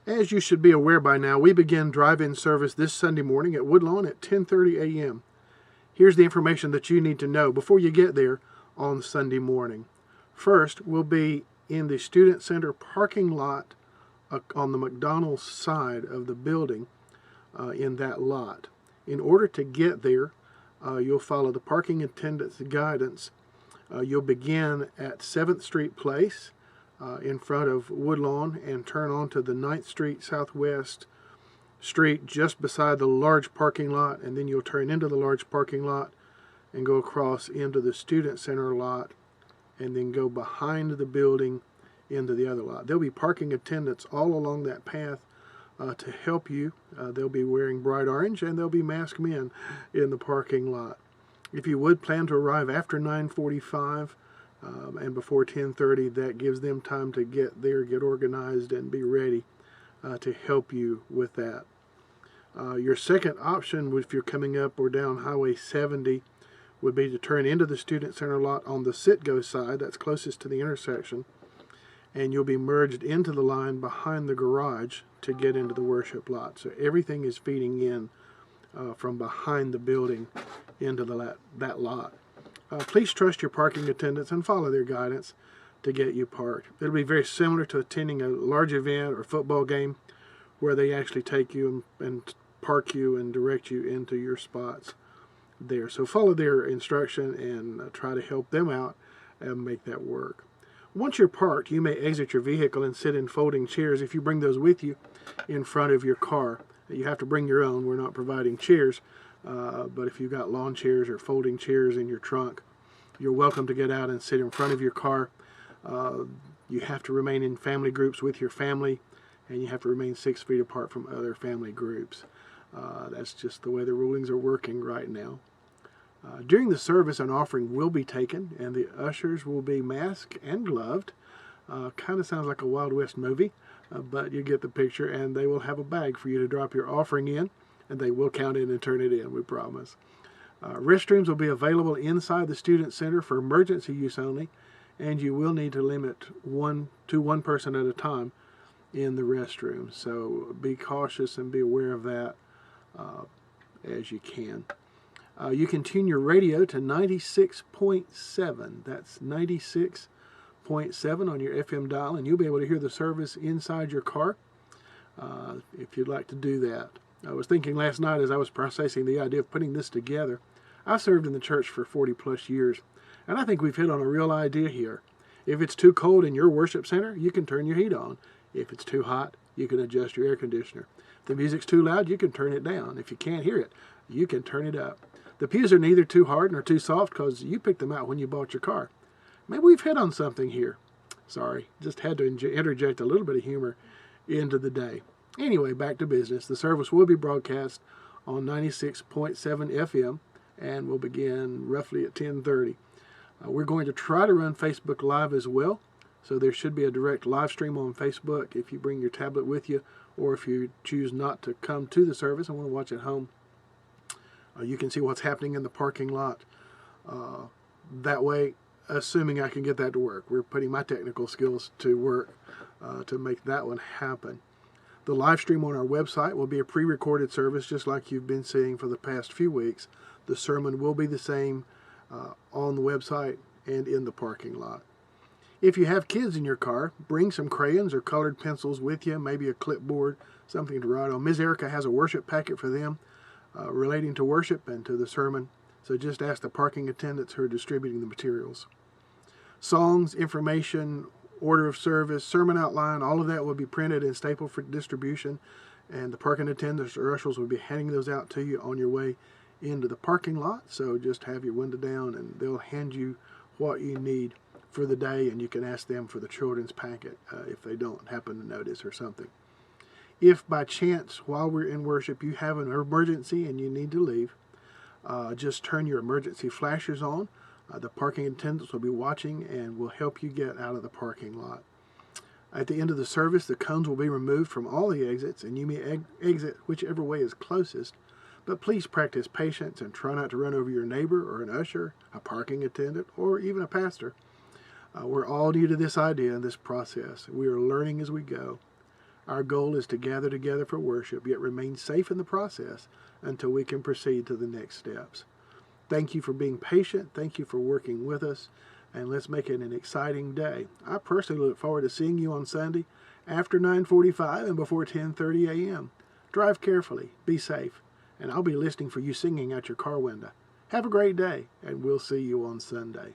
As you should be aware by now, we begin drive-in service this Sunday morning at Woodlawn at 10:30 a.m. Here's the information that you need to know before you get there on Sunday morning. First, we'll be in the Student Center parking lot on the McDonald's side of the building in that lot. In order to get there, you'll follow the parking attendant's guidance. You'll begin at 7th Street Place in front of Woodlawn and turn onto the 9th Street Southwest Street just beside the large parking lot, and then you'll turn into the large parking lot and go across into the Student Center lot and then go behind the building into the other lot. There'll be parking attendants all along that path to help you. They'll be wearing bright orange, and there'll be masked men in the parking lot. If you would plan to arrive after 9:45 and before 10:30, that gives them time to get there, get organized, and be ready to help you with that. Your second option, if you're coming up or down Highway 70, would be to turn into the Student Center lot on the sit-go side, that's closest to the intersection, and you'll be merged into the line behind the garage to get into the worship lot. So everything is feeding in from behind the building into that lot. Please trust your parking attendants and follow their guidance to get you parked. It'll be very similar to attending a large event or football game where they actually take you and park you and direct you into your spots there. So follow their instruction and try to help them out and make that work. Once you're parked, you may exit your vehicle and sit in folding chairs if you bring those with you in front of your car. You have to bring your own. We're not providing chairs. But if you've got lawn chairs or folding chairs in your trunk, you're welcome to get out and sit in front of your car. You have to remain in family groups with your family, and you have to remain 6 feet apart from other family groups. That's just the way the rulings are working right now. During the service, an offering will be taken, and the ushers will be masked and gloved. Kind of sounds like a Wild West movie, but you get the picture, and they will have a bag for you to drop your offering in, and they will count it and turn it in, we promise. Restrooms will be available inside the Student Center for emergency use only, and you will need to limit one person at a time in the restroom. So be cautious and be aware of that as you can. You can tune your radio to 96.7. That's 96.7 on your FM dial, and you'll be able to hear the service inside your car if you'd like to do that. I was thinking last night as I was processing the idea of putting this together. I served in the church for 40 plus years, and I think we've hit on a real idea here. If it's too cold in your worship center, you can turn your heat on. If it's too hot, you can adjust your air conditioner. If the music's too loud, you can turn it down. If you can't hear it, you can turn it up. The pews are neither too hard nor too soft because you picked them out when you bought your car. Maybe we've hit on something here. Sorry, just had to interject a little bit of humor into the day. Anyway, back to business. The service will be broadcast on 96.7 FM and will begin roughly at 10:30. We're going to try to run Facebook Live as well, so there should be a direct live stream on Facebook if you bring your tablet with you, or if you choose not to come to the service and want to watch at home. You can see what's happening in the parking lot. That way, assuming I can get that to work. We're putting my technical skills to work to make that one happen. The live stream on our website will be a pre-recorded service just like you've been seeing for the past few weeks. The sermon will be the same on the website and in the parking lot. If you have kids in your car, bring some crayons or colored pencils with you, maybe a clipboard, something to write on. Ms. Erica has a worship packet for them relating to worship and to the sermon, so just ask the parking attendants who are distributing the materials. Songs, information, order of service, sermon outline, all of that will be printed and stapled for distribution, and the parking attendants or ushers will be handing those out to you on your way into the parking lot. So just have your window down and they'll hand you what you need for the day, and you can ask them for the children's packet if they don't happen to notice or something. If by chance while we're in worship you have an emergency and you need to leave, just turn your emergency flashers on. The parking attendants will be watching and will help you get out of the parking lot. At the end of the service, the cones will be removed from all the exits, and you may exit whichever way is closest. But please practice patience and try not to run over your neighbor or an usher, a parking attendant, or even a pastor. We're all new to this idea and this process. We are learning as we go. Our goal is to gather together for worship, yet remain safe in the process until we can proceed to the next steps. Thank you for being patient. Thank you for working with us. And let's make it an exciting day. I personally look forward to seeing you on Sunday after 9:45 and before 10:30 a.m. Drive carefully. Be safe. And I'll be listening for you singing out your car window. Have a great day, and we'll see you on Sunday.